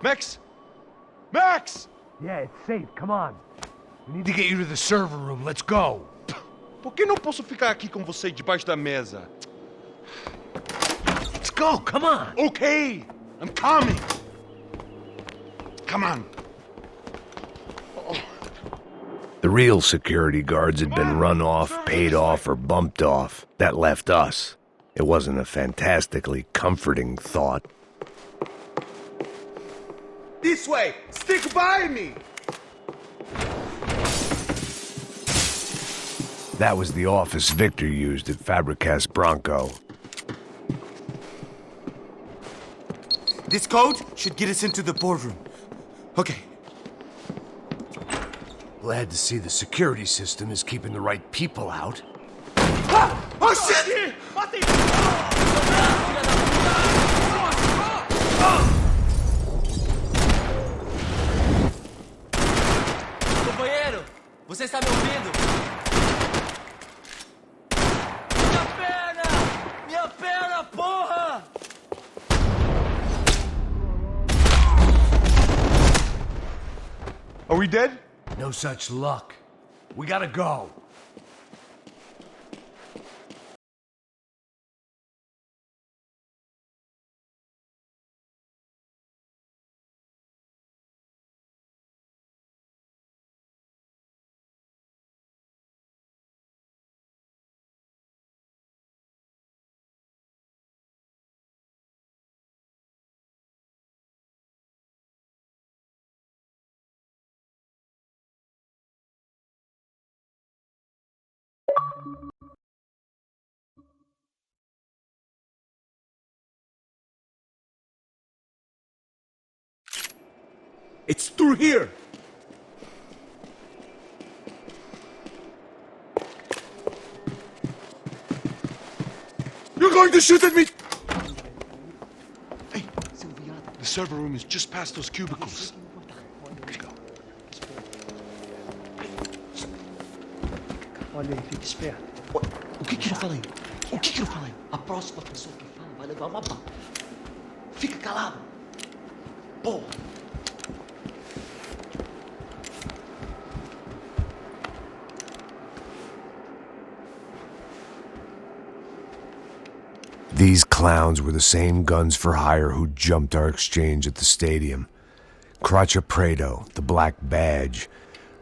Max? Max! Yeah, it's safe. Come on. We need to get you to the server room. Let's go. Por que não posso ficar aqui com você debaixo da mesa? Let's go. Come on. Okay, I'm coming. Come on. The real security guards had been run off, paid off, or bumped off. That left us. It wasn't a fantastically comforting thought. This way! Stick by me! That was the office Victor used at Fabricas Bronco. This code should get us into the boardroom. Okay. Glad to see the security system is keeping the right people out. Ah! Oh shit! Companheiro, você está me ouvindo? Minha perna, porra! Are we dead? No such luck. We gotta go. It's through here! You're going to shoot at me! Hey, the server room is just past those cubicles. Let's go. Olha aí, fica esperto. O que eu falei? O que eu falei? A próxima pessoa que fala vai levar uma bala. Fica calado. Porra. These clowns were the same guns for hire who jumped our exchange at the stadium. Craccia Prado, the Black Badge,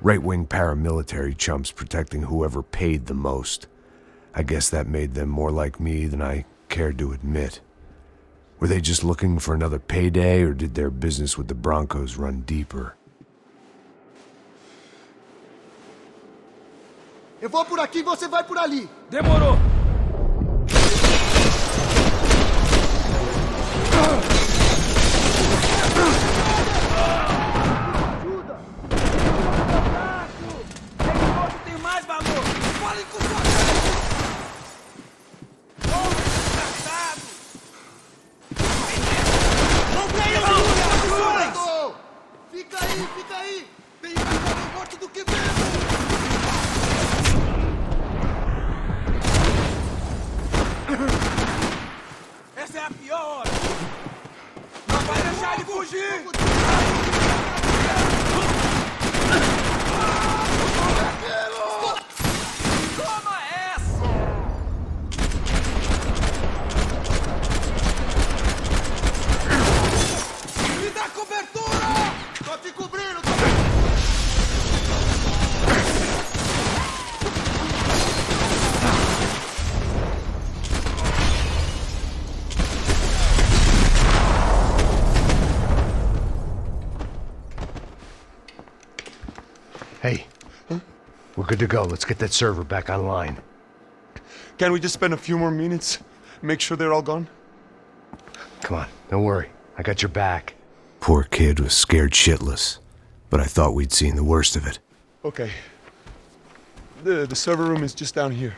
right-wing paramilitary chumps protecting whoever paid the most. I guess that made them more like me than I cared to admit. Were they just looking for another payday, or did their business with the Broncos run deeper? Eu vou por aqui, você vai por ali. Demorou! Tem mais valor! Fale com sua gente! Ô, desgraçado! Não tem ajuda! Fica aí! Tem mais homem morto do que vivo! Essa é a pior hora! Não vai deixar ele fugir! Toma essa! Me dá cobertura! Tô te cobrindo! Hey, we're good to go. Let's get that server back online. Can't we just spend a few more minutes? Make sure they're all gone? Come on, don't worry. I got your back. Poor kid was scared shitless, but I thought we'd seen the worst of it. Okay. The server room is just down here.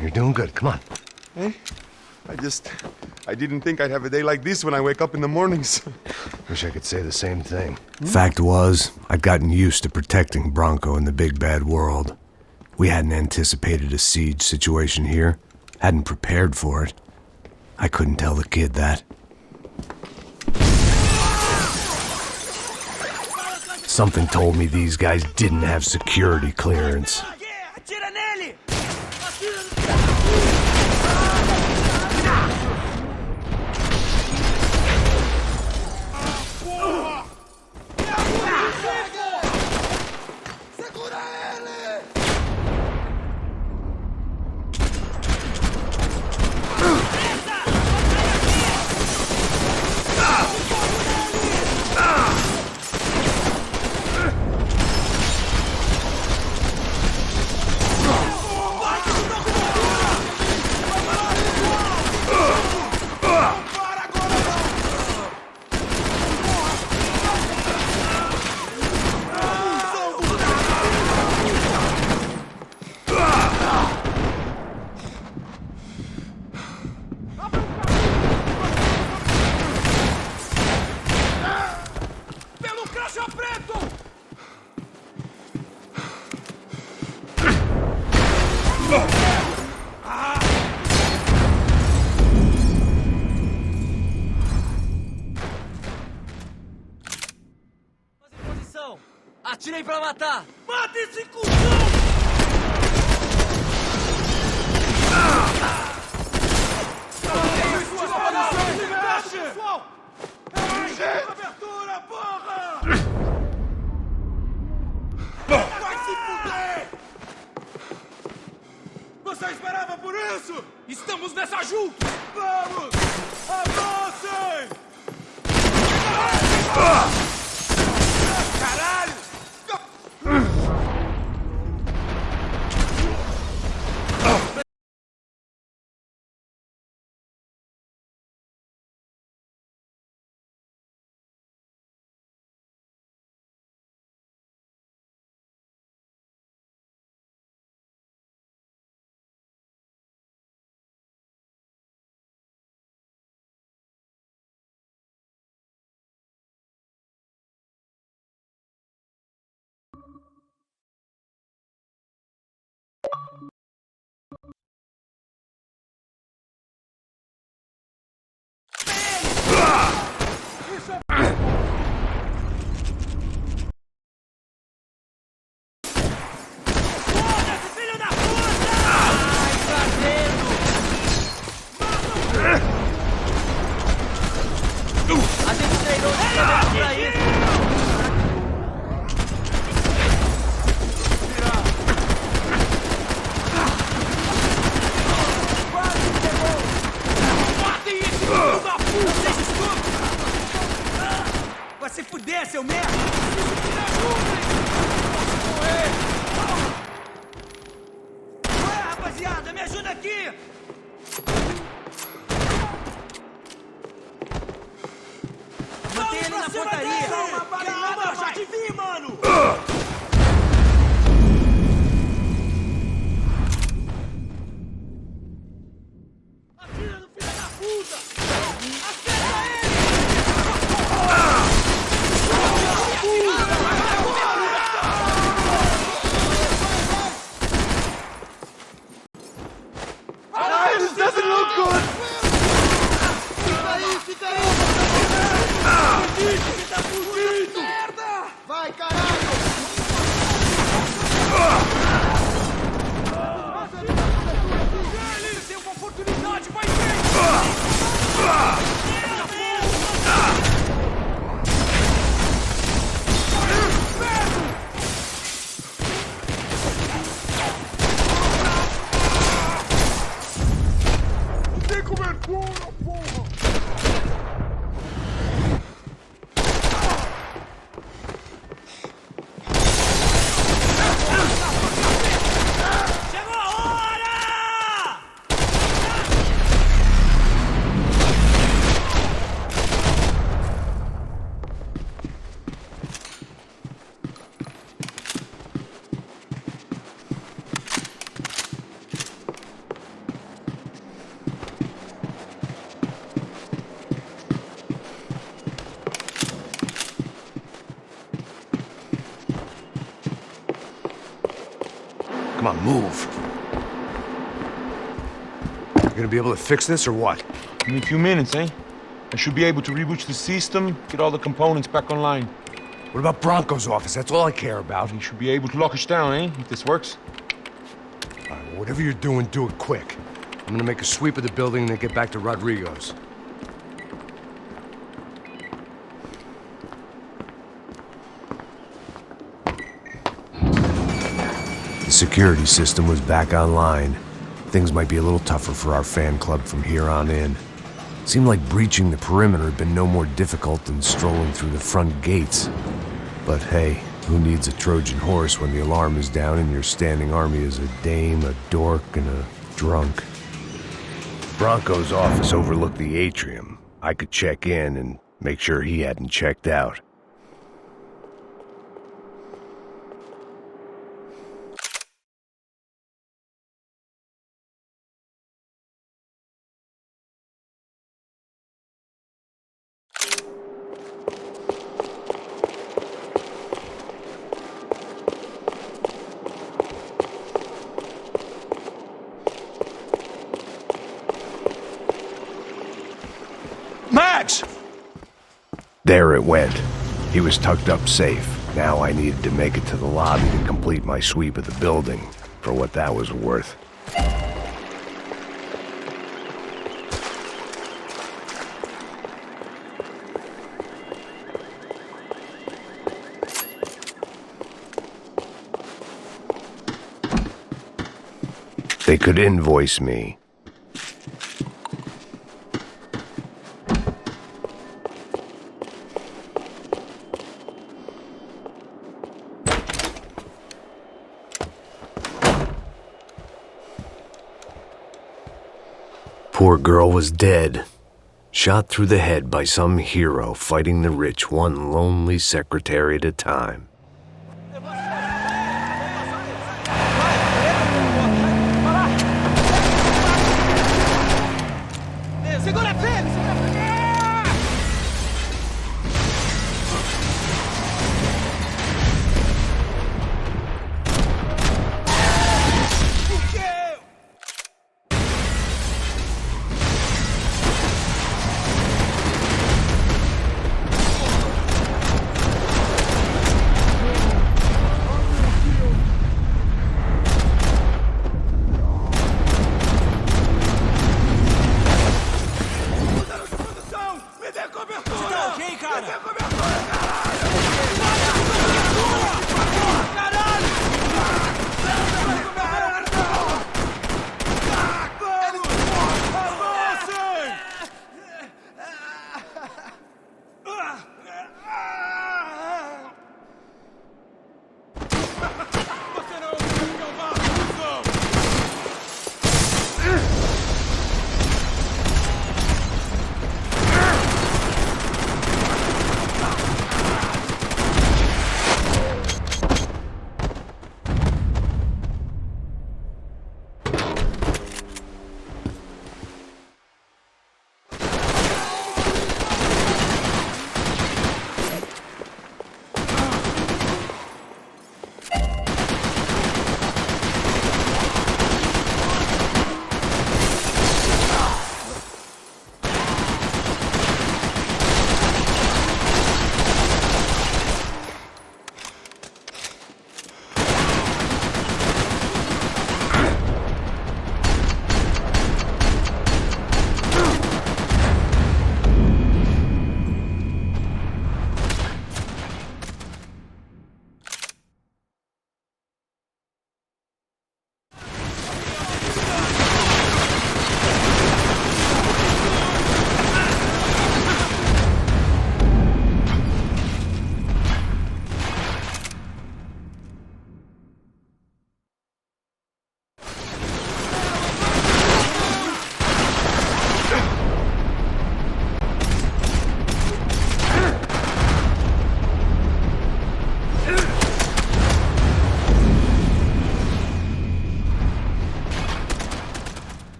You're doing good. Come on. Hey? I didn't think I'd have a day like this when I wake up in the mornings. Wish I could say the same thing. Fact was, I'd gotten used to protecting Bronco in the big bad world. We hadn't anticipated a siege situation here, hadn't prepared for it. I couldn't tell the kid that. Something told me these guys didn't have security clearance. Atira nele! Segura ele! Atirei pra matar! Mata esse cuzão! Abertura, porra! Vai se fuder! Você esperava por isso? Estamos nessa juntos! Vamos! Avancem! Caralho! A gente treinou justamente pra isso! Matem esse filho da puta! Vocês escutam? Vai se fuder, seu merda! Preciso que me ajudem! Posso morrer! Ué, rapaziada, me ajuda aqui! Mantém ele na portaria! Calma, já te vi, mano! Atira no filho da puta! Acerta ele! This doesn't look good! Fica aí! Você tá fudido! Merda! Vai, caralho! Você tem uma oportunidade, vai ver! Tem cobertura, porra! Chegou a hora! Come on, move. You gonna be able to fix this or what? In a few minutes, eh? I should be able to reboot the system, get all the components back online. What about Bronco's office? That's all I care about. You should be able to lock us down, eh? If this works. All right, well, whatever you're doing, do it quick. I'm gonna make a sweep of the building and then get back to Rodrigo's. The security system was back online. Things might be a little tougher for our fan club from here on in. Seemed like breaching the perimeter had been no more difficult than strolling through the front gates. But hey, who needs a Trojan horse when the alarm is down and your standing army is a dame, a dork, and a drunk? Bronco's office overlooked the atrium. I could check in and make sure he hadn't checked out. Max! There it went. He was tucked up safe. Now I needed to make it to the lobby to complete my sweep of the building, for what that was worth. They could invoice me. Poor girl was dead. Shot through the head by some hero fighting the rich one lonely secretary at a time. Segura firme!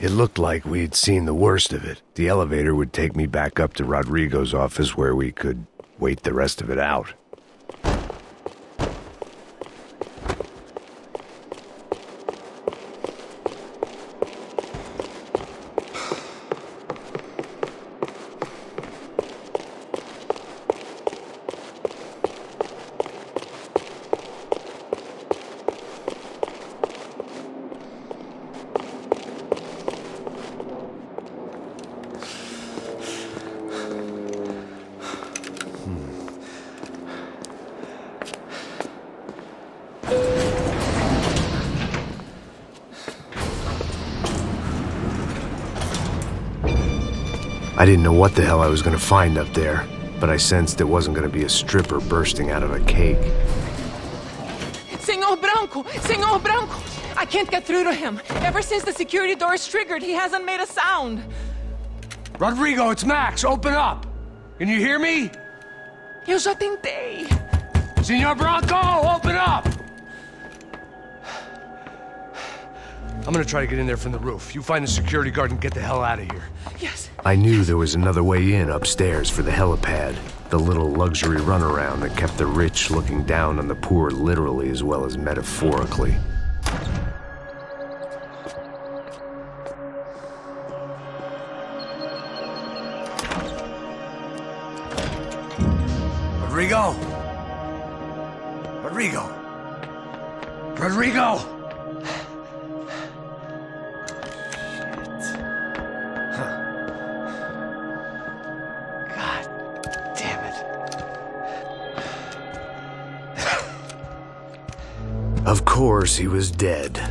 It looked like we'd seen the worst of it. The elevator would take me back up to Rodrigo's office where we could wait the rest of it out. I didn't know what the hell I was gonna find up there, but I sensed it wasn't gonna be a stripper bursting out of a cake. Senor Branco! I can't get through to him. Ever since the security door is triggered, he hasn't made a sound. Rodrigo, it's Max. Open up. Can you hear me? Eu já tentei. Senor Branco, open up! I'm gonna try to get in there from the roof. You find the security guard and get the hell out of here. Yes. I knew there was another way in upstairs for the helipad, the little luxury runaround that kept the rich looking down on the poor literally as well as metaphorically. Rodrigo! Rodrigo! Rodrigo! Of course, he was dead.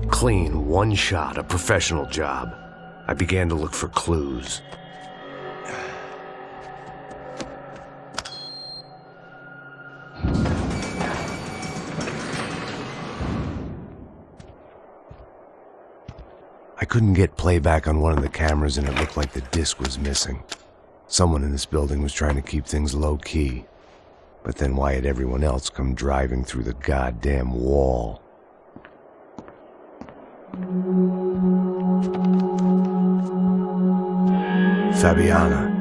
Clean, one shot, a professional job. I began to look for clues. I couldn't get playback on one of the cameras and it looked like the disc was missing. Someone in this building was trying to keep things low-key. But then why had everyone else come driving through the goddamn wall? Fabiana.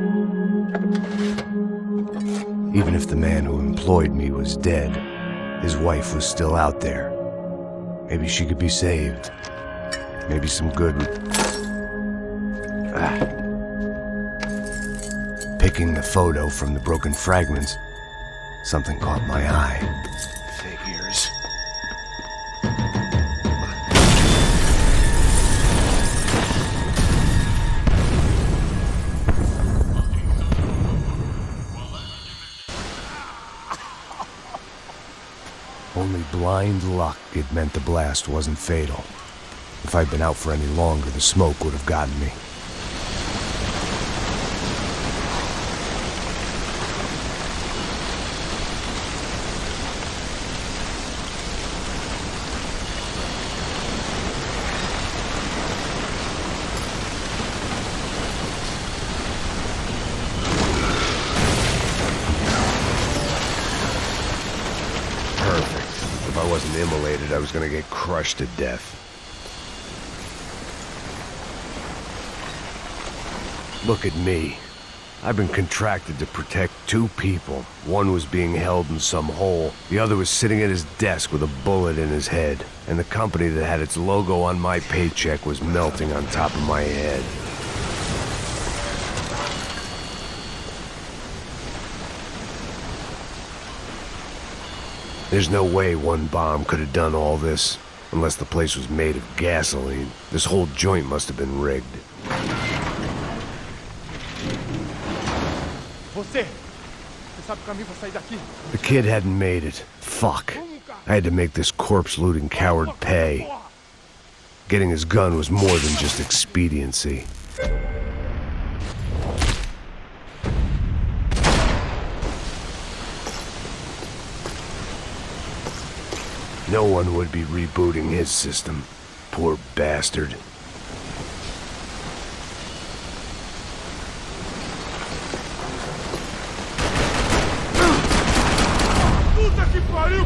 Even if the man who employed me was dead, his wife was still out there. Maybe she could be saved. Maybe some good would... Picking the photo from the broken fragments, something caught my eye. Figures. Only blind luck it meant the blast wasn't fatal. If I'd been out for any longer, the smoke would have gotten me. If I wasn't immolated, I was gonna get crushed to death. Look at me. I've been contracted to protect two people. One was being held in some hole. The other was sitting at his desk with a bullet in his head. And the company that had its logo on my paycheck was melting on top of my head. There's no way one bomb could have done all this, unless the place was made of gasoline. This whole joint must have been rigged. The kid hadn't made it. Fuck. I had to make this corpse-looting coward pay. Getting his gun was more than just expediency. No one would be rebooting his system. Poor bastard. Puta que pariu!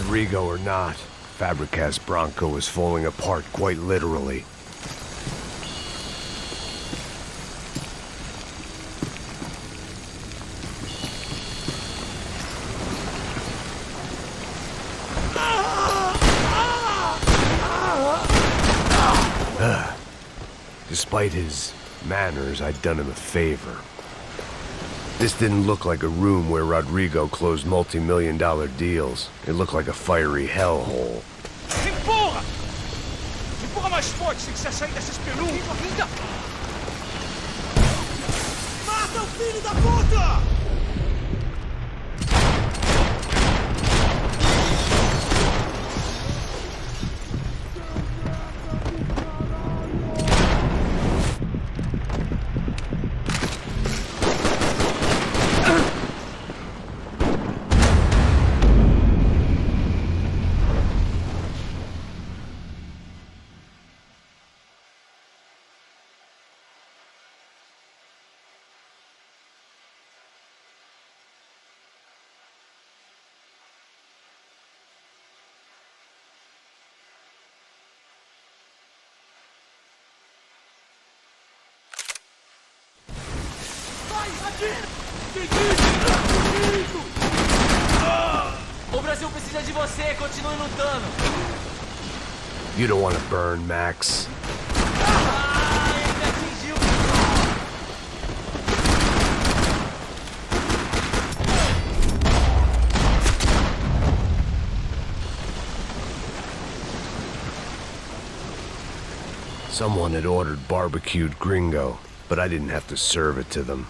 Rodrigo or not, Fabregas Bronco was falling apart quite literally. Despite his manners, I'd done him a favor. This didn't look like a room where Rodrigo closed multi-million-dollar deals. It looked like a fiery hellhole. Empurra! Empurra mais forte se quiser sair dessa espelunca! Mata o filho da puta! O Brasil precisa de você, continue lutando. You don't want to burn, Max. Ele me atingiu. Someone had ordered barbecued gringo, but I didn't have to serve it to them.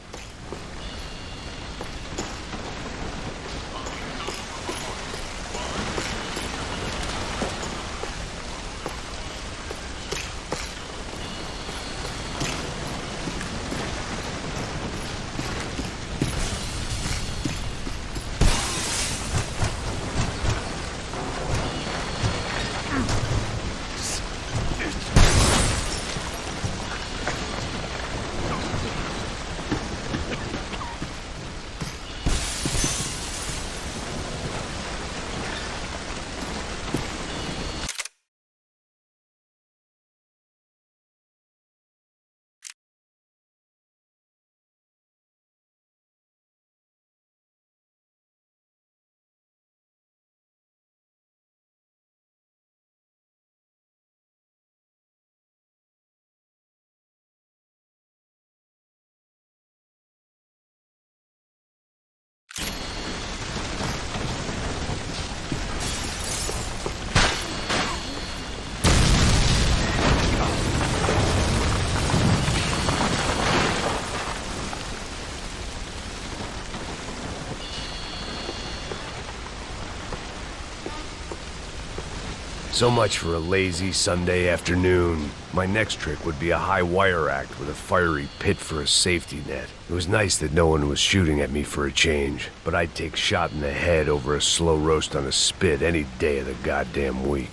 So much for a lazy Sunday afternoon. My next trick would be a high wire act with a fiery pit for a safety net. It was nice that no one was shooting at me for a change, but I'd take shot in the head over a slow roast on a spit any day of the goddamn week.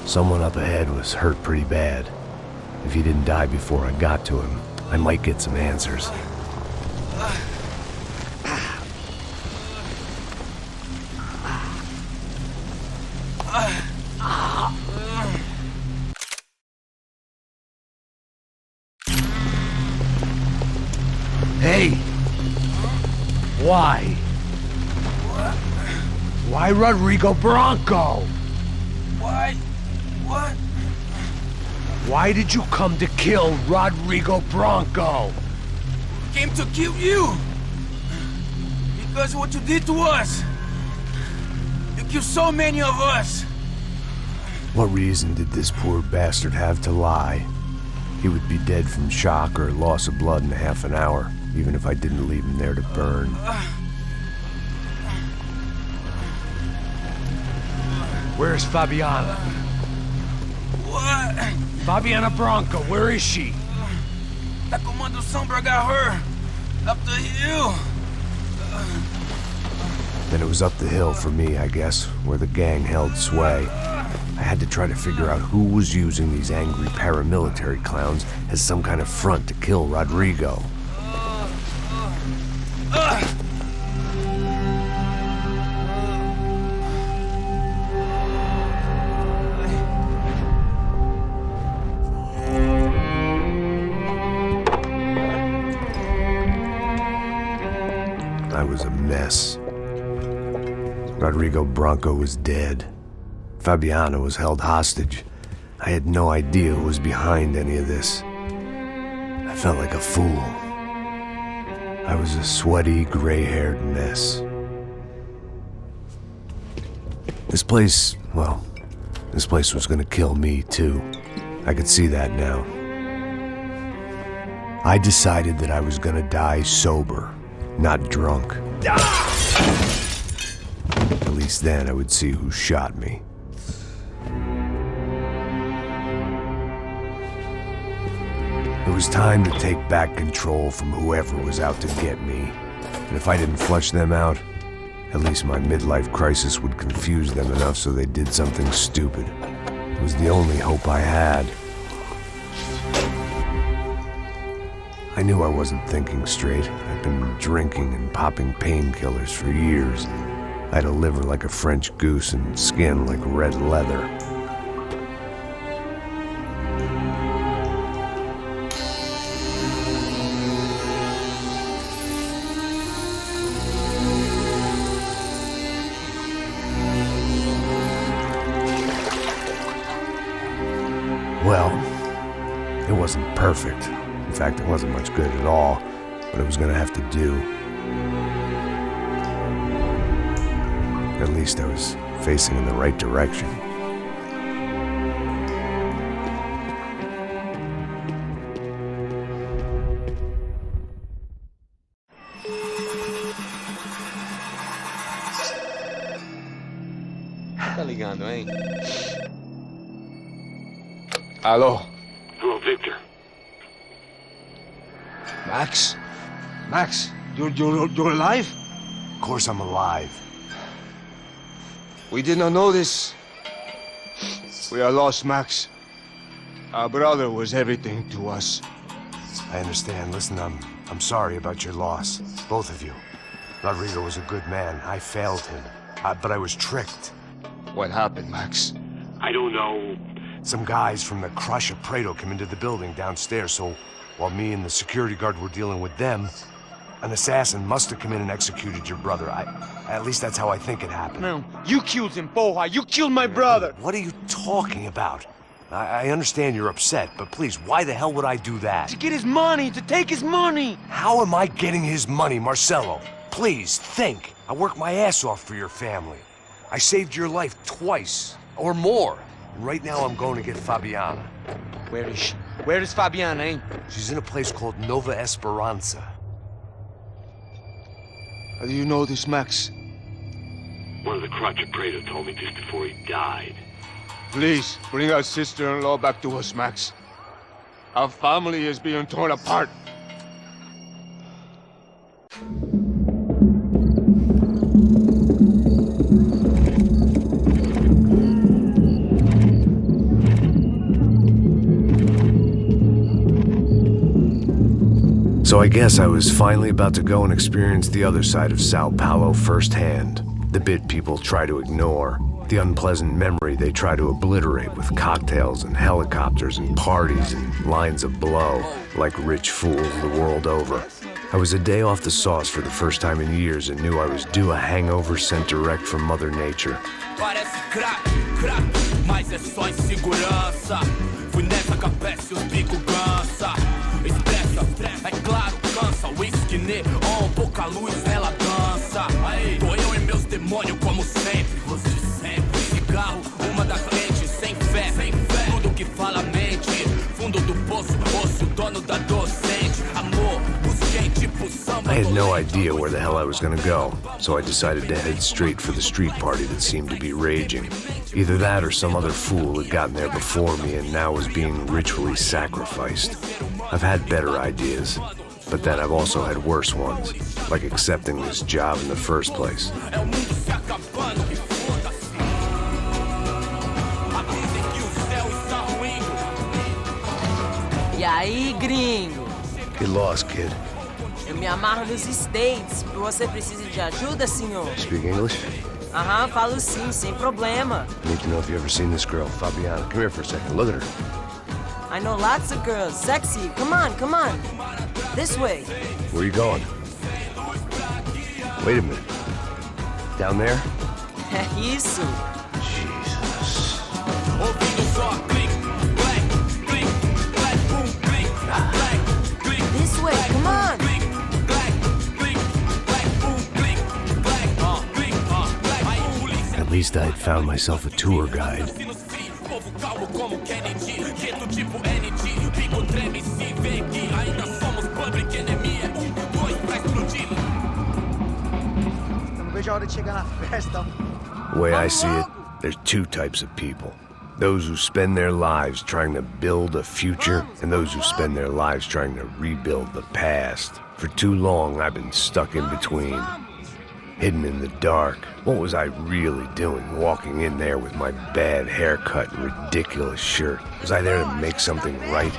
Someone up ahead was hurt pretty bad. If he didn't die before I got to him, I might get some answers. Hey! Why? Why Rodrigo Bronco? Why? What? Why did you come to kill Rodrigo Bronco? Came to kill you! Because what you did to us! You killed so many of us! What reason did this poor bastard have to lie? He would be dead from shock or loss of blood in half an hour, even if I didn't leave him there to burn. Where's Fabiana? What? Fabiana Bronco, where is she? Da condução pra Gahur. Up the hill. Then it was up the hill for me, I guess, where the gang held sway. I had to try to figure out who was using these angry paramilitary clowns as some kind of front to kill Rodrigo. I was a mess. Rodrigo Bronco was dead. Fabiana was held hostage. I had no idea who was behind any of this. I felt like a fool. I was a sweaty, gray-haired mess. This place was gonna kill me too. I could see that now. I decided that I was gonna die sober, not drunk. At least then I would see who shot me. It was time to take back control from whoever was out to get me. And if I didn't flush them out, at least my midlife crisis would confuse them enough so they did something stupid. It was the only hope I had. I knew I wasn't thinking straight. I'd been drinking and popping painkillers for years. I had a liver like a French goose and skin like red leather. Well, it wasn't perfect. In fact, it wasn't much good at all, but it was gonna have to do. At least I was facing in the right direction. Tá ligando, hein? Hello. Hello, Victor. Max? Max, you're alive? Of course I'm alive. We did not know this. We are lost, Max. Our brother was everything to us. I understand. Listen, I'm sorry about your loss. Both of you. Rodrigo was a good man. I failed him. But I was tricked. What happened, Max? I don't know. Some guys from the Crush of Prado came into the building downstairs, so while me and the security guard were dealing with them, an assassin must have come in and executed your brother. At least that's how I think it happened. No, you killed him, porra. You killed my brother. What are you talking about? I understand you're upset, but please, why the hell would I do that? To get his money, to take his money. How am I getting his money, Marcelo? Please, think. I worked my ass off for your family. I saved your life twice, or more. And right now I'm going to get Fabiana. Where is she? Where is Fabiana, eh? She's in a place called Nova Esperanza. How do you know this, Max? One of the Crotch of Prado told me just before he died. Please, bring our sister-in-law back to us, Max. Our family is being torn apart. So I guess I was finally about to go and experience the other side of Sao Paulo firsthand. The bit people try to ignore. The unpleasant memory they try to obliterate with cocktails and helicopters and parties and lines of blow, like rich fools the world over. I was a day off the sauce for the first time in years and knew I was due a hangover sent direct from Mother Nature. Parece crack, crack, mas é só insegurança. Fui nessa capeste, os bico cansa. Expressa, é claro, cansa. Whisky neon, pouca luz, ela dança. Aí, tô eu e meus demônios como sempre. Você sempre. Cigarro, uma da frente, sem fé. Tudo que fala mente. Fundo do poço, osso, dono da docente. Amor, busquei tipo samba. I had no idea where the hell I was gonna go, so I decided to head straight for the street party that seemed to be raging. Either that or some other fool had gotten there before me and now was being ritually sacrificed. I've had better ideas, but then I've also had worse ones, like accepting this job in the first place. É o mundo se acabando e foda-se. Avisem que o céu está ruindo. E aí, gringo? Get lost, kid. Eu me amarro nos States. Você precisa de ajuda, senhor? Speak English? Aham, falo sim, sem problema. I need to know if you've ever seen this girl, Fabiana. Come here for a second. Look at her. I know lots of girls. Sexy. Come on, come on. This way. Where are you going? Wait a minute. Down there? É isso. Jesus. Ouvindo só clique, black, clique, black, boom, clique, black, clique. This way, come on. Clique, black, clique, black, boom, clique, black, clique, black. Aí polícia. At least I had found myself a tour guide. Povo calmo como Kennedy, quieto tipo ND, pico treme se vê que ainda somos public enemy. É 2 pra explodir. Eu não vejo a hora de chegar na festa. The way I see it, there's two types of people. Those who spend their lives trying to build a future, and those who spend their lives trying to rebuild the past. For too long, I've been stuck in between. Hidden in the dark. What was I really doing walking in there with my bad haircut and ridiculous shirt? Was I there to make something right?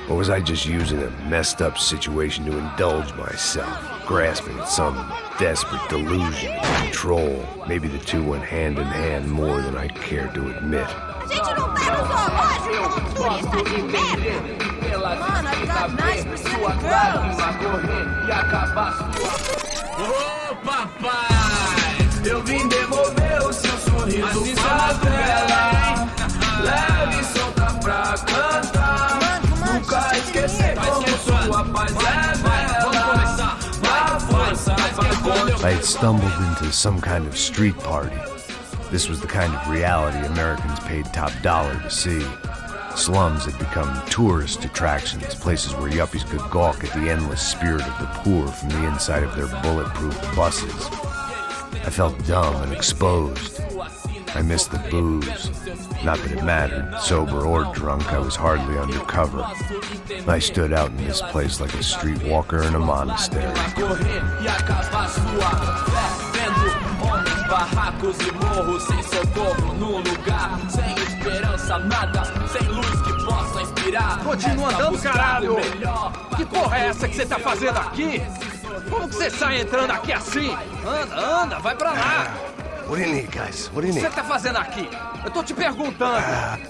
Or was I just using a messed up situation to indulge myself, grasping at some desperate delusion of control? Maybe the two went hand in hand more than I cared to admit. Gente, não tá no zoológico! Turista de merda! Mano, I've got nice Brazilian girls! Ô papai, eu vim devolver o seu sorriso pra vela. Leve e solta pra cantar. Nunca esquecer como sua paz é bela. Vá força, I had stumbled into some kind of street party. This was the kind of reality Americans paid top dollar to see. Slums had become tourist attractions, places where yuppies could gawk at the endless spirit of the poor from the inside of their bulletproof buses. I felt dumb and exposed. I missed the booze. Not that it mattered. Sober or drunk, I was hardly undercover. I stood out in this place like a streetwalker in a monastery. Barracos e morros sem socorro no lugar, sem esperança, nada, sem luz que possa inspirar. Continua andando, caralho! Que porra é essa que você tá fazendo aqui? Como que você sai entrando aqui assim? Anda, anda, vai pra lá! What do you need, guys? What do O you que você need? tá fazendo aqui? Eu tô te perguntando!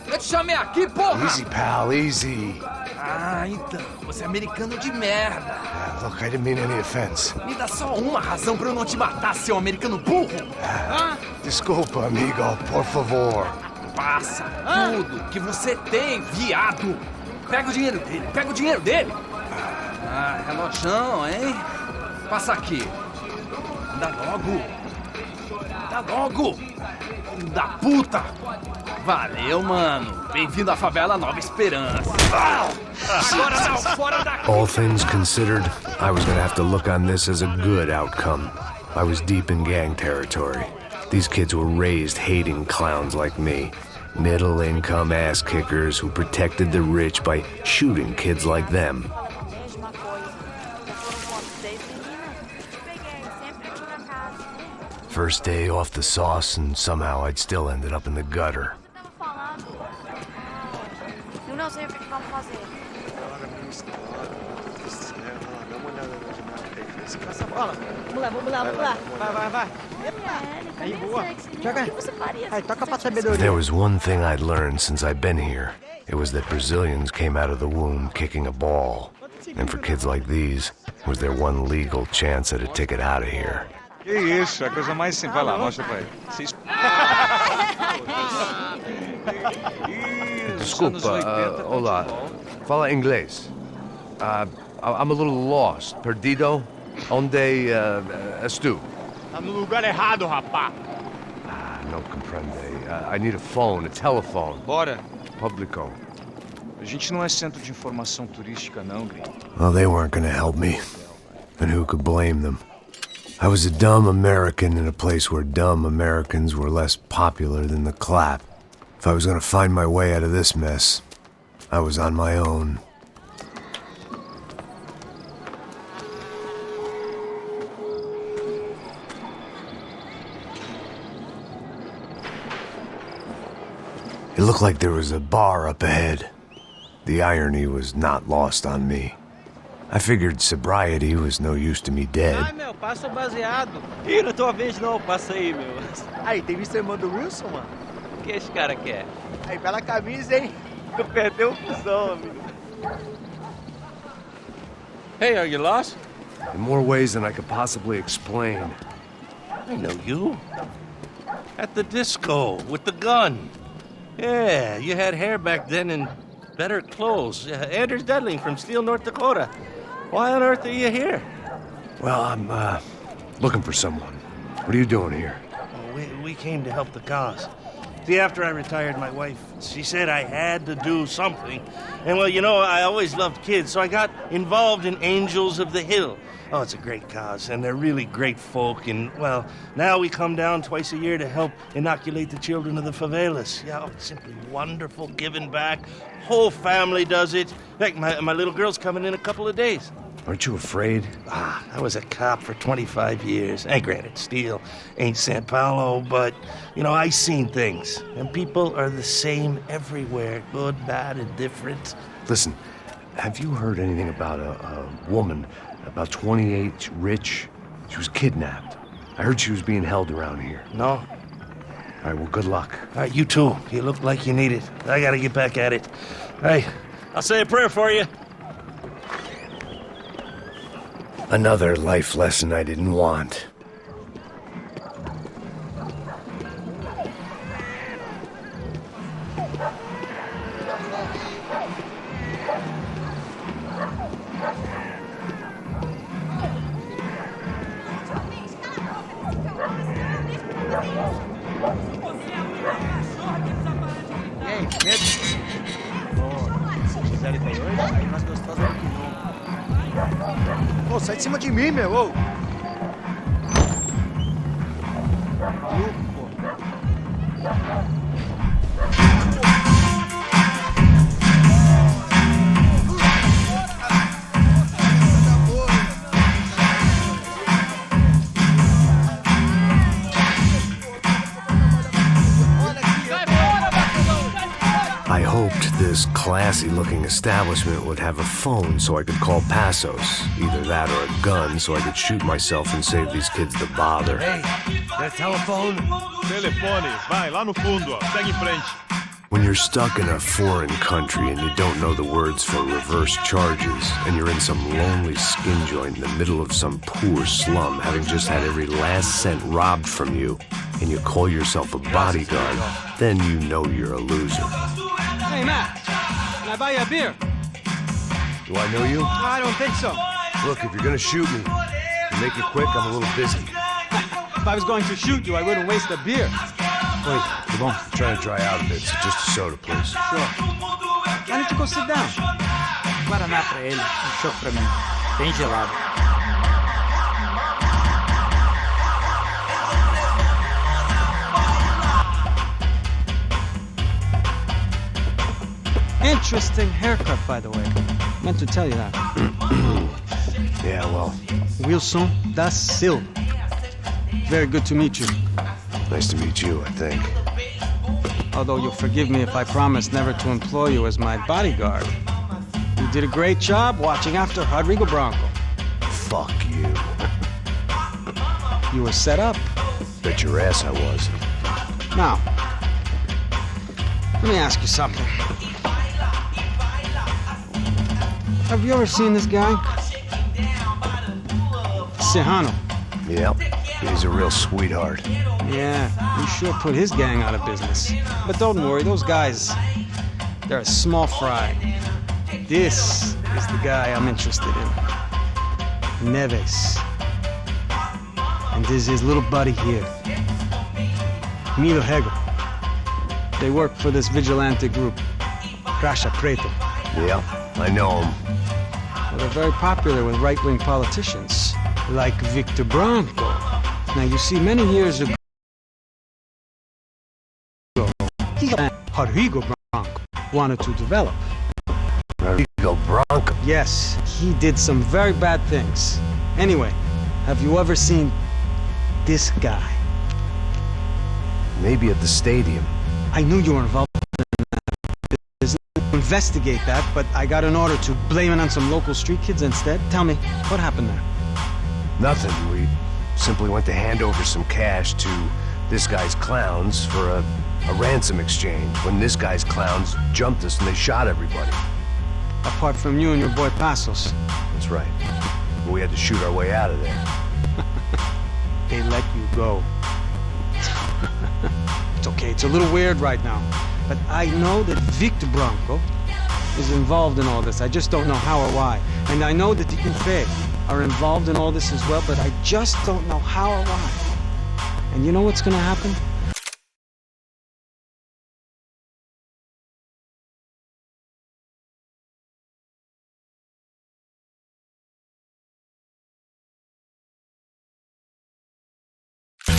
Eu te chamei aqui, porra! Easy, pal, easy. Ah, então, você é americano de merda! Look, I didn't mean any offense. Me dá só uma razão pra eu não te matar, seu americano burro! Desculpa, amigo, por favor. Passa tudo que você tem, viado! Pega o dinheiro dele, pega o dinheiro dele! Ah, relojão, hein? Passa aqui. Dá logo! Dá logo! Filho da puta! Valeu, mano! Bem-vindo à favela Nova Esperança! Agora não, fora daqui! All things considered, I was gonna have to look on this as a good outcome. I was deep in gang territory. These kids were raised hating clowns like me. Middle-income ass-kickers who protected the rich by shooting kids like them. First day off the sauce, and somehow I'd still ended up in the gutter. Eu não sei o que vamos fazer. Vamos lá. Vai. Aí, boa. Joga. Aí, toca pra If sabedoria. there was one thing I'd learned since I'd been here, it was that Brazilians came out of the womb kicking a ball. And for kids like these, was their one legal chance at a ticket out of here. Que isso, a coisa mais simples. Vai lá, mostra pra ele. Desculpa, olá. Fala inglês. I'm a little lost. Perdido? Onde és tu? Tá no lugar errado, rapá. Não compreende. I need a phone, a telephone. Bora. Publico. A gente não é centro de informação turística, não, gringo. Well, they weren't gonna help me. And who could blame them? I was a dumb American in a place where dumb Americans were less popular than the clap. If I was gonna find my way out of this mess, I was on my own. It looked like there was a bar up ahead. The irony was not lost on me. I figured sobriety was no use to me dead. Ah, meu, passa o baseado. Ih, não é tua vez não, passa aí, meu. Aí, tem visto a irmã do Wilson, mano? O que esse cara quer? Aí, bela camisa, hein? Tu perdeu o fusão, amigo. Hey, are you lost? In more ways than I could possibly explain. I know you. At the disco, with the gun. Yeah, you had hair back then and better clothes. Anders Dudley from Steele, North Dakota. Why on earth are you here? Well, I'm, looking for someone. What are you doing here? We came to help the cause. See, after I retired, my wife, she said I had to do something. And, well, you know, I always loved kids, so I got involved in Angels of the Hill. Oh, it's a great cause, and they're really great folk. And, well, now we come down twice a year to help inoculate the children of the favelas. Yeah, oh, it's simply wonderful, giving back. Whole family does it. Heck, my little girl's coming in a couple of days. Aren't you afraid? I was a cop for 25 years. And granted, Steele ain't San Paulo, but, you know, I seen things. And people are the same everywhere, good, bad, and different. Listen, have you heard anything about a woman, about 28, rich? She was kidnapped. I heard she was being held around here. No. All right, well, good luck. All right, you too. You look like you need it. I gotta get back at it. Hey, I'll say a prayer for you. Another life lesson I didn't want. Ei, medo? Gisele tem hoje? Aí nós gostosas aqui não. Ô, sai de cima de mim, meu! Ô. I hoped this classy-looking establishment would have a phone so I could call Passos. Either that or a gun so I could shoot myself and save these kids the bother. Hey, that telephone? Telefone, vai, lá no fundo, ó. Segue em frente. When you're stuck in a foreign country and you don't know the words for reverse charges, and you're in some lonely skin joint in the middle of some poor slum, having just had every last cent robbed from you, and you call yourself a bodyguard, then you know you're a loser. Hey, Matt, can I buy you a beer? Do I know you? I don't think so. Look, if you're gonna shoot me, make it quick, I'm a little busy. If I was going to shoot you, I wouldn't waste a beer. Wait, come on. I'm trying to dry out a bit, so just a soda, please. Sure. Why don't you go sit down? Guaraná pra ele, chopp pra mim. Bem gelado. Interesting haircut, by the way. Meant to tell you that. Yeah, well, Wilson da Silva. Very good to meet you. nice to meet you, I think. Although you'll forgive me if I promise never to employ you as my bodyguard. You did a great job watching after Rodrigo Branco. Fuck you. You were set up. Bet your ass I was. Now, let me ask you something. Have you ever seen this guy? Serrano. Yep, he's a real sweetheart. Yeah, he sure put his gang out of business. But don't worry, those guys, they're a small fry. This is the guy I'm interested in. Neves. And this is his little buddy here. Milo Hegel. They work for this vigilante group, Caixa Preto. Yeah, I know him. Well, they're very popular with right-wing politicians, like Victor Branco. Now, you see, many years ago, Rodrigo Branco wanted to develop. Rodrigo Branco? Yes, he did some very bad things. Anyway, have you ever seen this guy? Maybe at the stadium. I knew you were involved in investigate that, but I got an order to blame it on some local street kids instead. Tell me, what happened there? Nothing. We simply went to hand over some cash to this guy's clowns for a ransom exchange when this guy's clowns jumped us and they shot everybody. Apart from you and your boy Passos. That's right. But we had to shoot our way out of there. They let you go. It's okay, it's a little weird right now. But I know that Victor Branco is involved in all this. I just don't know how or why. And I know that the Ufe are involved in all this as well, but I just don't know how or why. And you know what's gonna happen?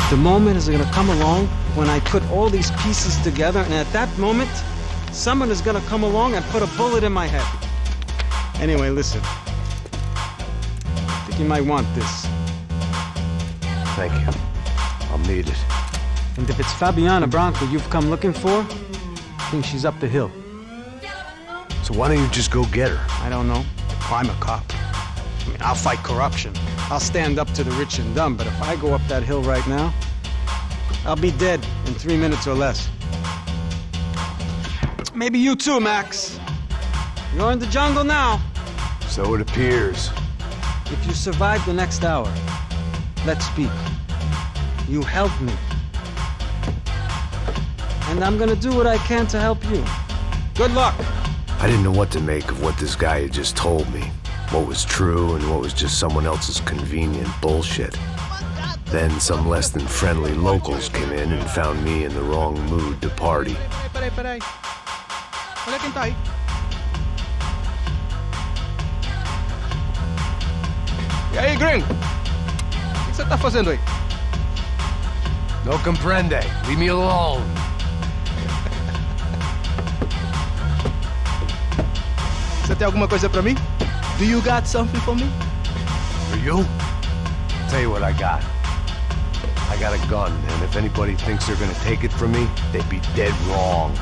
The moment is gonna come along when I put all these pieces together, and at that moment, someone is gonna come along and put a bullet in my head. Anyway, listen. I think you might want this. Thank you. I'll need it. And if it's Fabiana Branco you've come looking for, I think she's up the hill. So why don't you just go get her? I don't know. I'm a cop. I mean, I'll fight corruption. I'll stand up to the rich and dumb, but if I go up that hill right now, I'll be dead in 3 minutes or less. Maybe you too, Max. You're in the jungle now. So it appears. If you survive the next hour, let's speak. You help me. And I'm gonna do what I can to help you. Good luck. I didn't know what to make of what this guy had just told me. What was true and what was just someone else's convenient bullshit. Then some less than friendly locals came in and found me in the wrong mood to party. Peraí. Olha quem tá aí. E aí, gringo? O que você tá fazendo aí? No comprende. Leave me alone. Você tem alguma coisa pra mim? Do you got something for me? For you? Tell you what I got. I got a gun, and if anybody thinks they're gonna take it from me, they'd be dead wrong.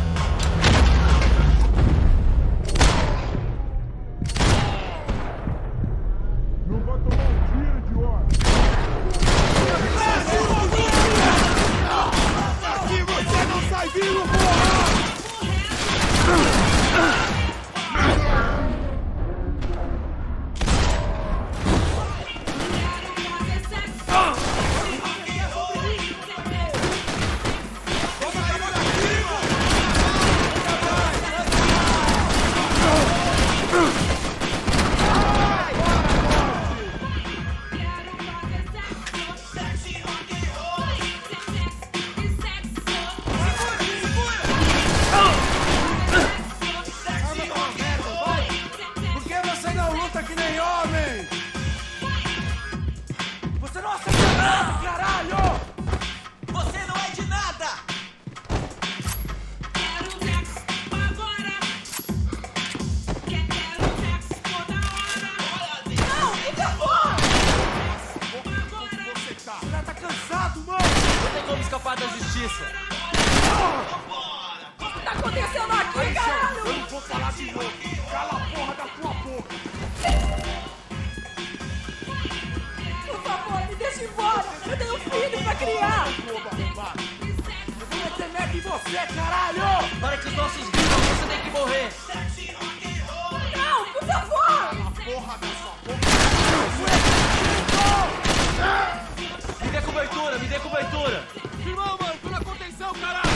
Me dê cobertura! Irmão, mano, tô na contenção, caralho!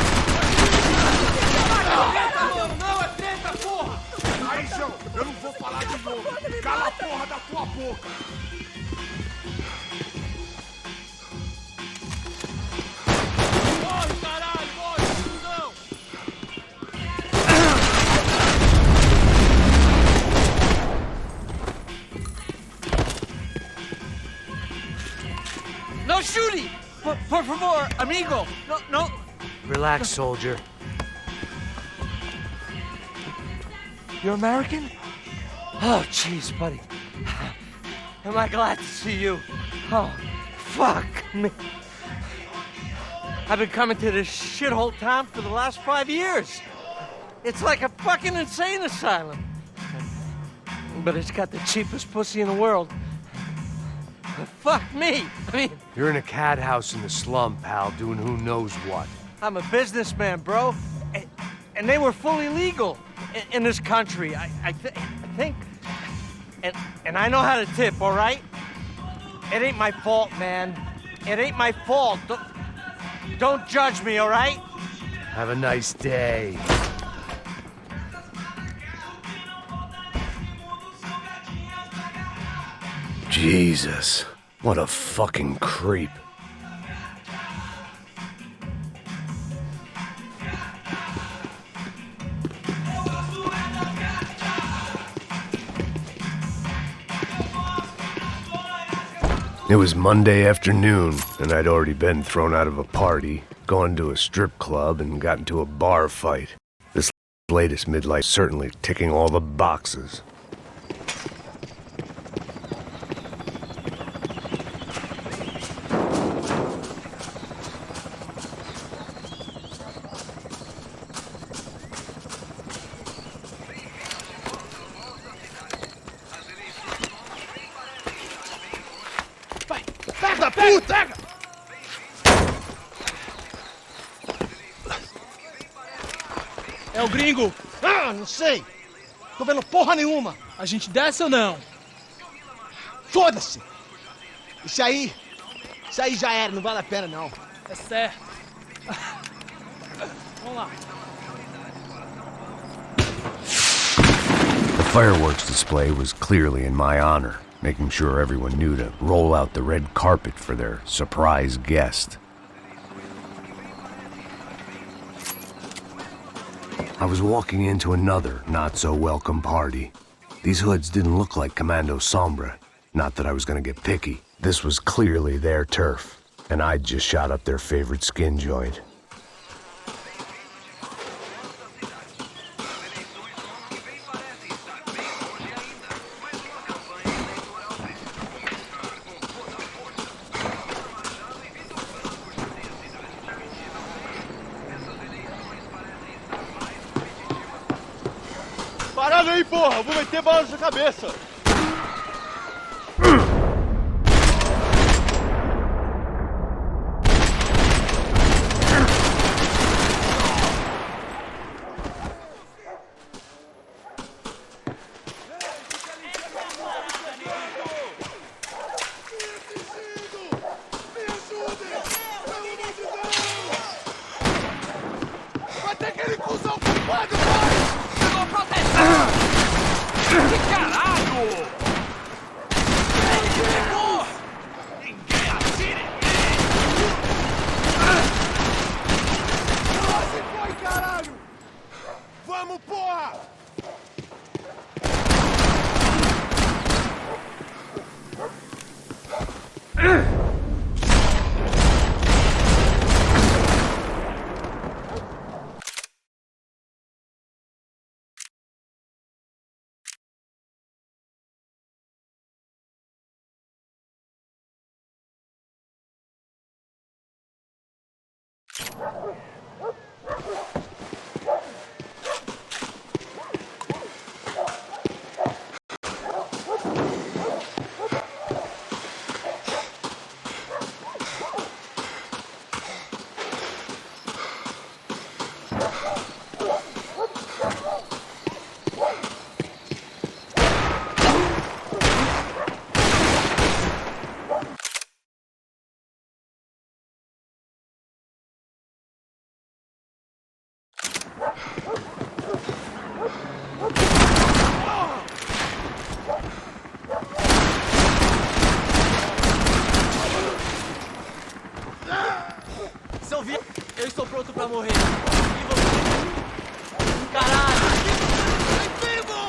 Não, é treta, porra! Aí, João, eu não vou falar de novo. Cala a porra da tua boca! Morre, caralho! Morre, fusão! No shooting! Por favor, amigo! No. Relax, soldier. You're American? Oh, jeez, buddy. Am I glad to see you? Oh, fuck me. I've been coming to this shithole town for the last 5 years. It's like a fucking insane asylum. But it's got the cheapest pussy in the world. Fuck me. I mean, You're in a cat house in the slum, pal, doing who knows what. I'm a businessman, bro. And they were fully legal in this country. I think. And I know how to tip, all right? It ain't my fault, man. It ain't my fault. Don't judge me, all right? Have a nice day. Jesus, what a fucking creep. It was Monday afternoon, and I'd already been thrown out of a party, gone to a strip club, and got into a bar fight. This latest midlife certainly ticking all the boxes. Da puta! É o gringo. Ah, não sei. Tô vendo porra nenhuma. A gente desce ou não? Foda-se. Isso aí já era, não vale a pena não. É certo. Vamos lá. The fireworks display was clearly in my honor, making sure everyone knew to roll out the red carpet for their surprise guest. I was walking into another not-so-welcome party. These hoods didn't look like Commando Sombra. Not that I was gonna get picky. This was clearly their turf, and I'd just shot up their favorite skin joint. Parada aí, porra! Eu vou meter bala na sua cabeça! Vai ter aquele cuzão culpado, vai! Que caralho! Ninguém atire em mim! Se foi, caralho! Vamos, porra! Seu viado, eu estou pronto pra morrer. E você? Caralho! É vivo!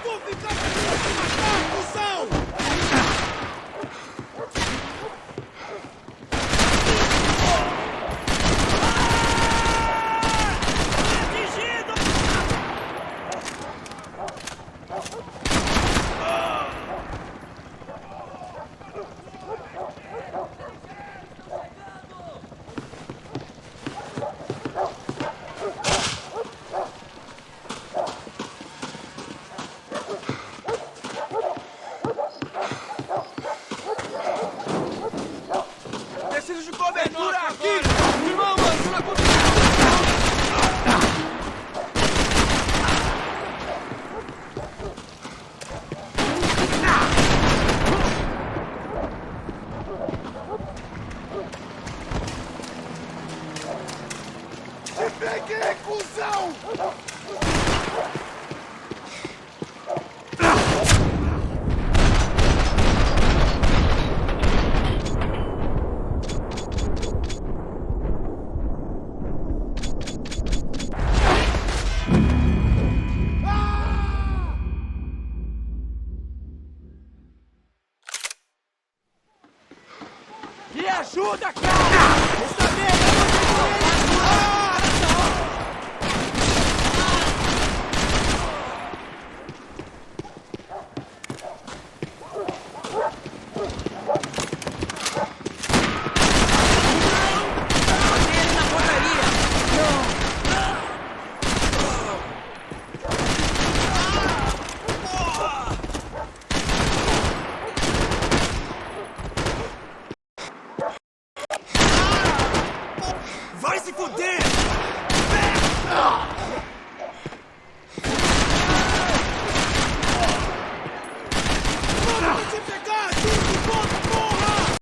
Vou ficar aqui pra matar, cuzão! Querer ajuda, cara! Está Vai se fuder! Vou te pegar! Tiro de ponta, porra!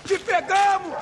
Te pegamos!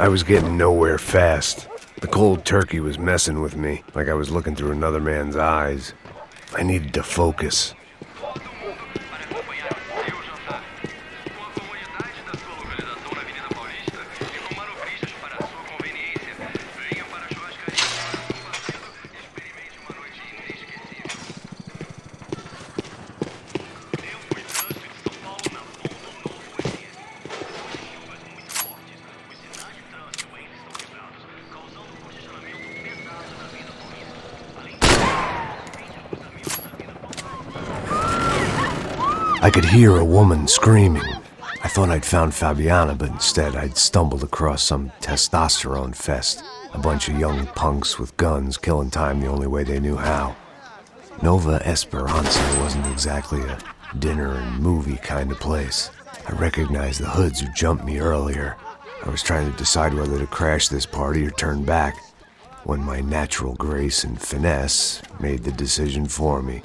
I was getting nowhere fast. The cold turkey was messing with me, like I was looking through another man's eyes. I needed to focus. I could hear a woman screaming. I thought I'd found Fabiana, but instead I'd stumbled across some testosterone fest. A bunch of young punks with guns killing time the only way they knew how. Nova Esperanza wasn't exactly a dinner and movie kind of place. I recognized the hoods who jumped me earlier. I was trying to decide whether to crash this party or turn back, when my natural grace and finesse made the decision for me.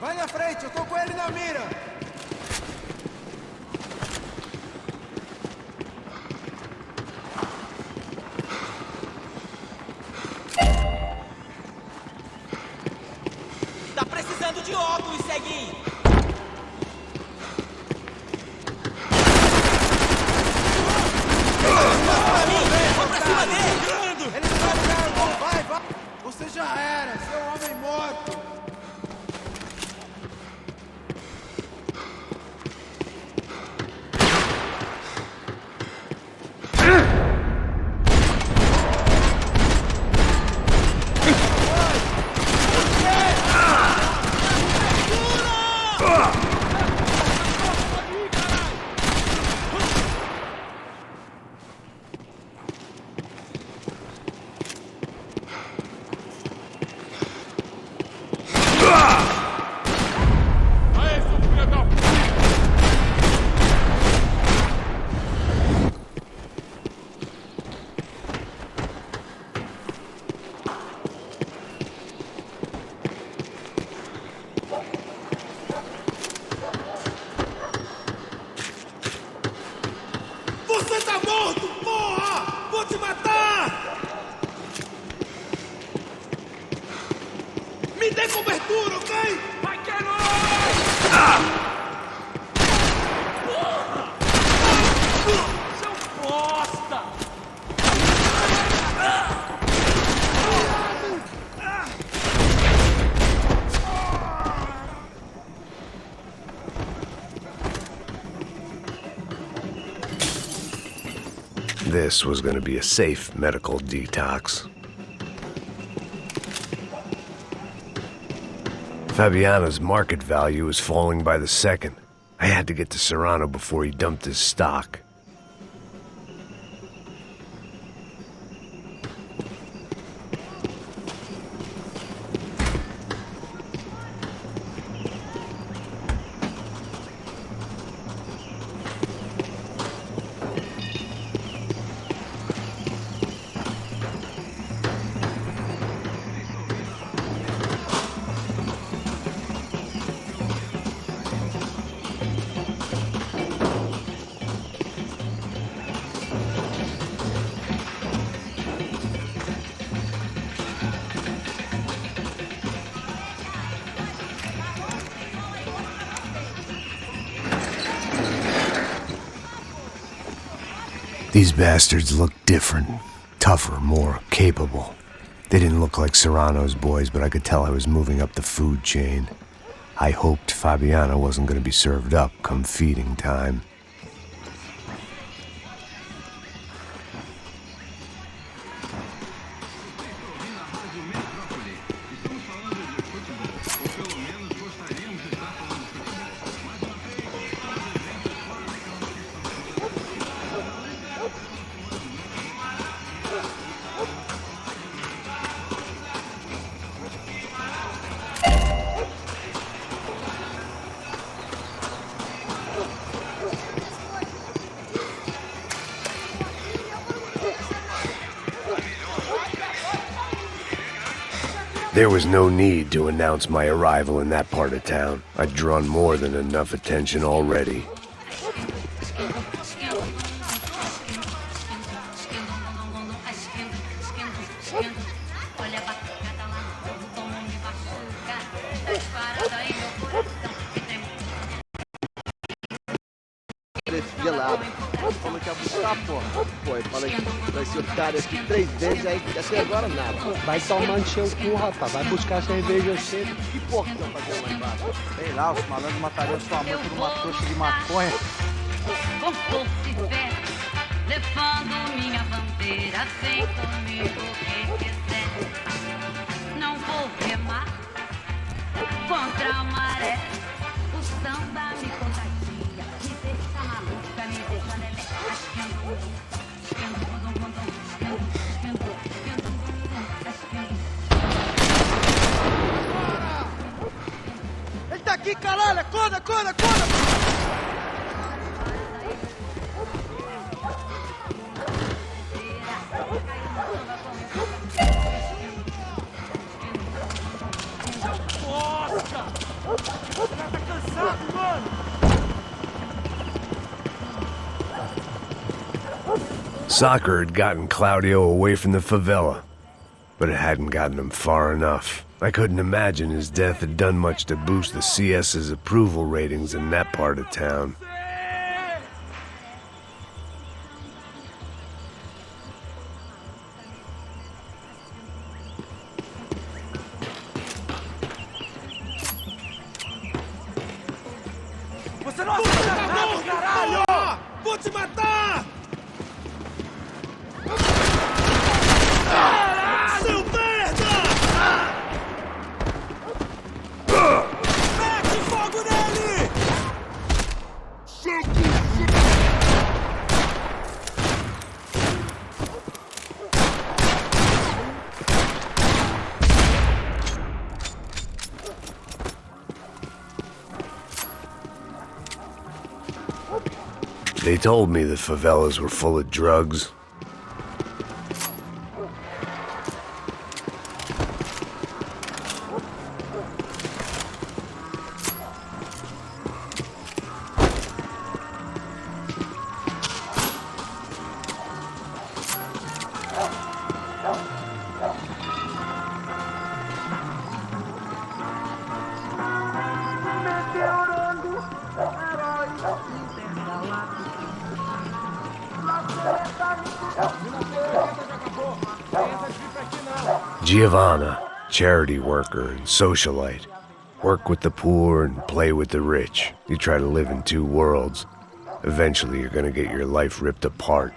Vai na frente, eu tô com ele na mira. Tá precisando de óculos, ceguinho. Vamos pra cima dele! Ele vai ficar bom, vai, vai! Você já era, seu homem morto! tá morto, porra! Vou te matar! Me dê cobertura, ok? Vai, quero! Porra! Seu bosta! This was going to be a safe medical detox. Fabiana's market value was falling by the second. I had to get to Serrano before he dumped his stock. These bastards looked different, tougher, more capable. They didn't look like Serrano's boys, but I could tell I was moving up the food chain. I hoped Fabiana wasn't going to be served up come feeding time. There was no need to announce my arrival in that part of town. I'd drawn more than enough attention already. Gelado. Falou que ia buscar, porra. Pô, eu falei que esse otário aqui 3 vezes, aí até agora nada. Vai tomar no seu cu, rapaz. Vai buscar cerveja cedo. Que porra que estão fazendo lá embaixo? Sei lá, os malandros matariam sua mãe por uma trouxa de maconha. Com força e fé, levando minha bandeira, vem comigo quem quiser. Não vou remar contra a maré, o samba me contagia, me deixa maluca, me deixa leleca. Ele tá aqui, caralho! Acorda, acorda, acorda! Nossa! O cara tá cansado, mano! Soccer had gotten Claudio away from the favela, but it hadn't gotten him far enough. I couldn't imagine his death had done much to boost the CS's approval ratings in that part of town. Você não acerta nada, caralho! Vou te matar! Seu merda! Mete fogo nele! They told me the favelas were full of drugs. Giovanna, charity worker and socialite. Work with the poor and play with the rich. You try to live in two worlds. Eventually you're gonna get your life ripped apart.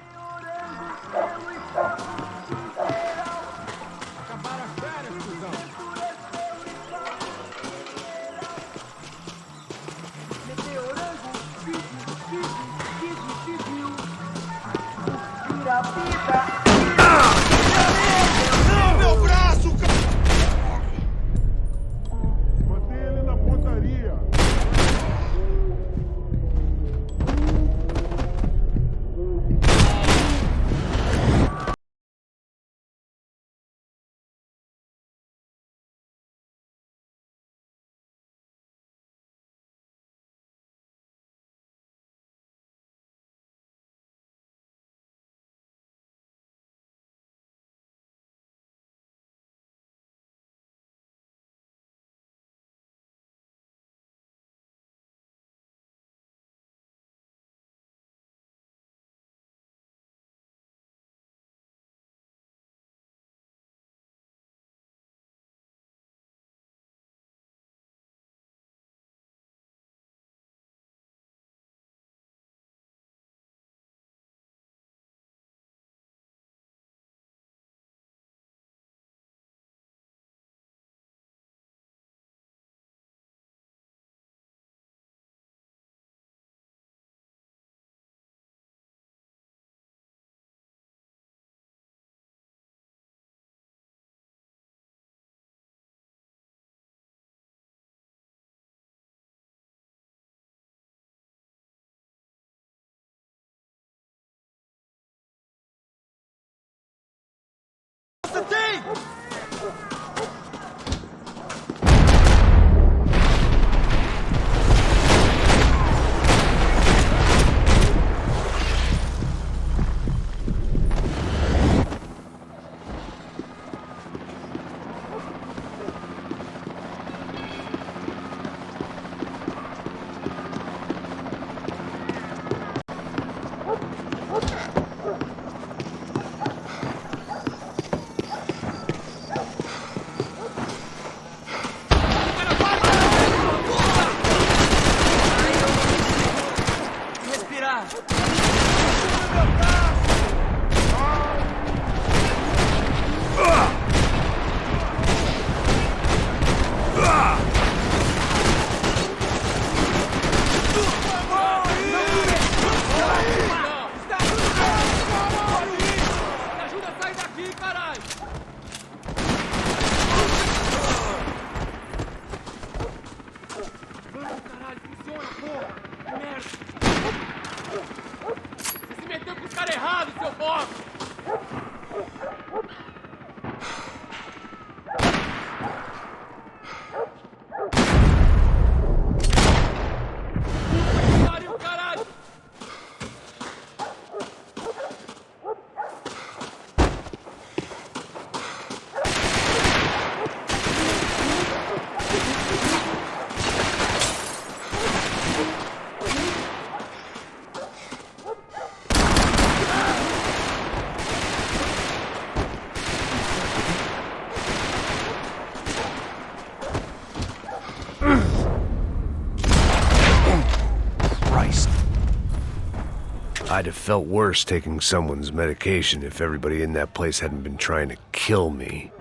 I'd have felt worse taking someone's medication if everybody in that place hadn't been trying to kill me.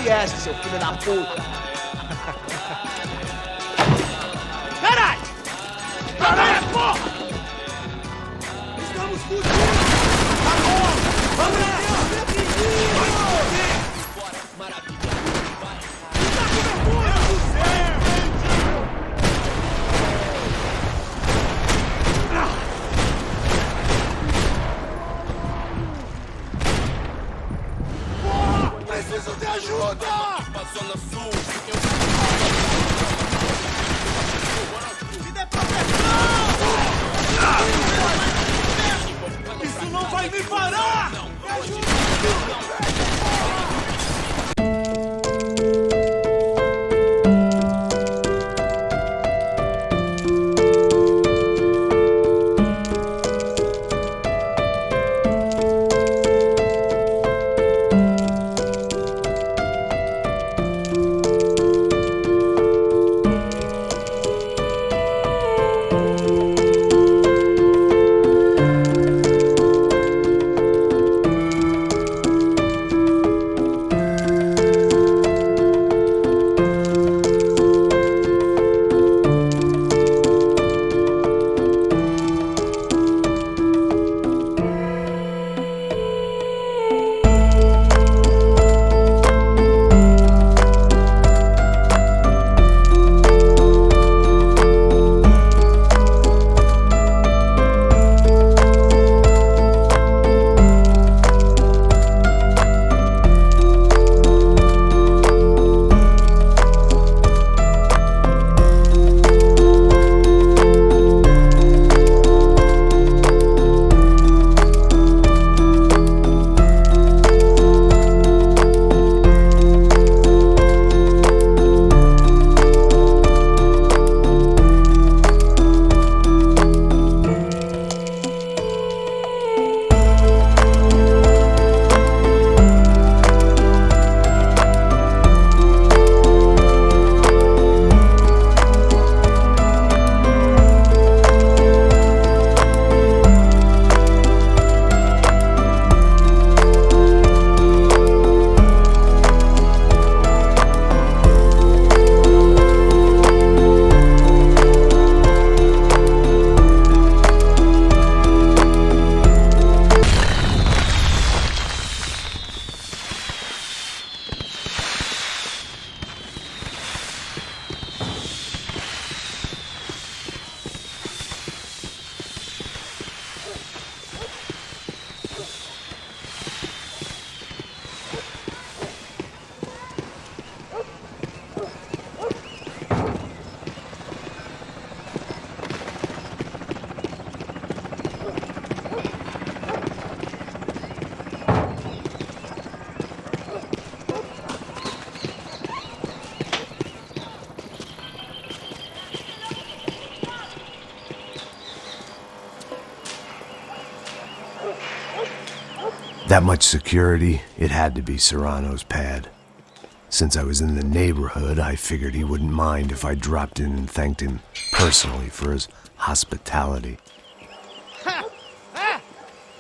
viesse, seu filho da puta. Caralho! Caralho, porra! Estamos fugindo! Tá bom! Vamos lá! Preciso de ajuda! Zona Sul, me dê proteção! Isso não vai me parar! Me ajuda! That much security, it had to be Serrano's pad. Since I was in the neighborhood, I figured he wouldn't mind if I dropped in and thanked him personally for his hospitality.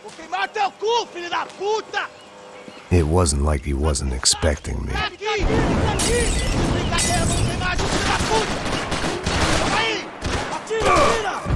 Vou queimar teu cu, filho da puta! It wasn't like he wasn't expecting me. Aqui! Brincadeira, vamos queimar a gente, filho da puta! Aí! Atira, atira!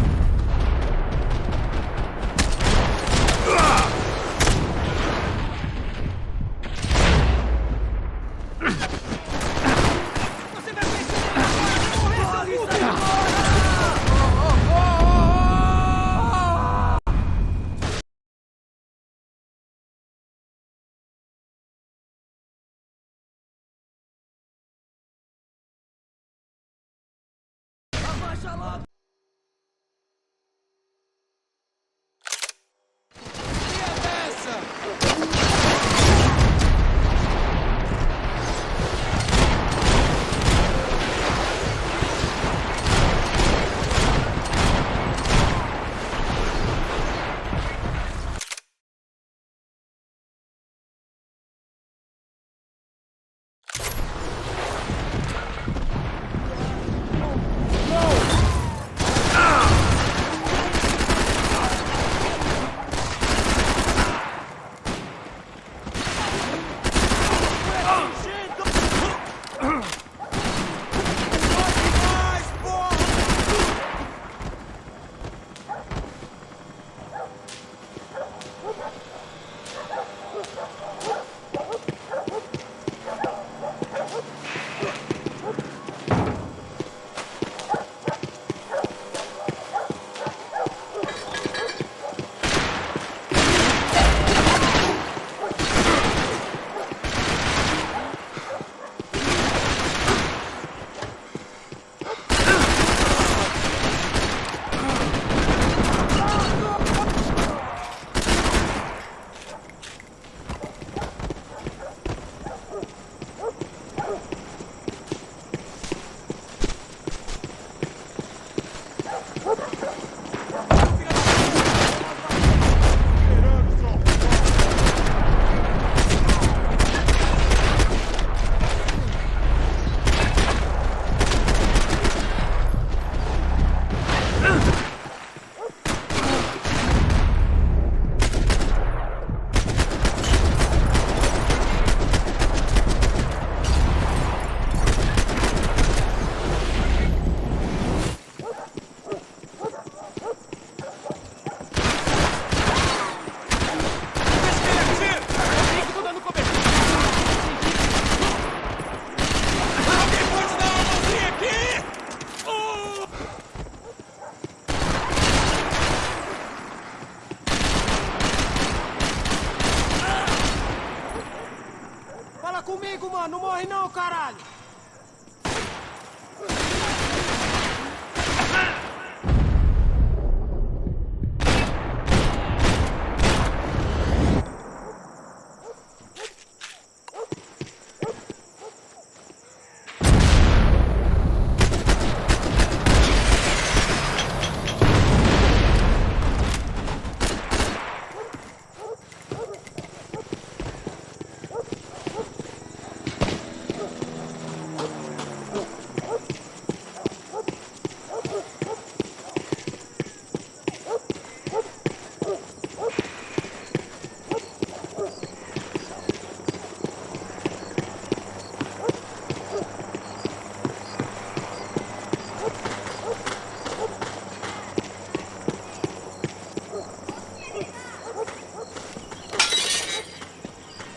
Fala comigo, mano. Não morre não, caralho.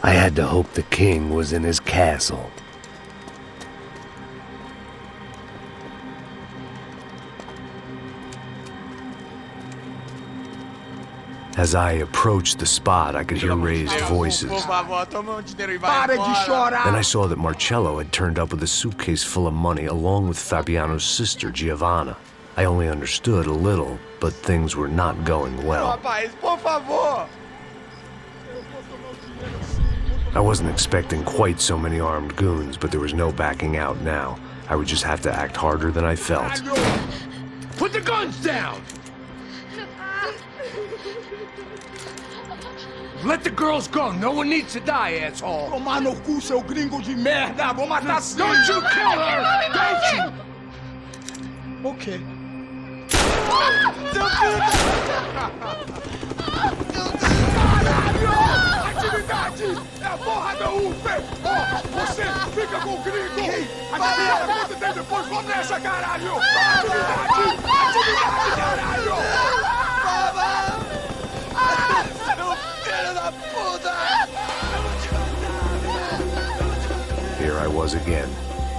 I had to hope the king was in his castle. As I approached the spot, I could hear raised voices. Por favor, toma dinheiro e vai Para de embora. chorar! Then I saw that Marcello had turned up with a suitcase full of money along with Fabiano's sister, Giovanna. I only understood a little, but things were not going well. Rapaz, por favor! I wasn't expecting quite so many armed goons, but there was no backing out now. I would just have to act harder than I felt. Put the guns down! Let the girls go. No one needs to die, asshole. Tomar no cu, seu gringo de merda. Vou matar sim. Don't you kill her! Don't you? Okay. Caralho! Atividade! É a porra da UP! Ó, você fica com o gringo! Atividade, quanto tempo depois vamos nessa, caralho! Atividade! Atividade, caralho! Here I was again,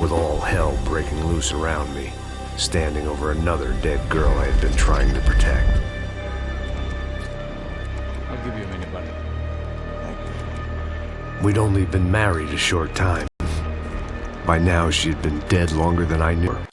with all hell breaking loose around me, standing over another dead girl I had been trying to protect. I'll give you a minute, buddy. We'd only been married a short time. By now, she had been dead longer than I knew her.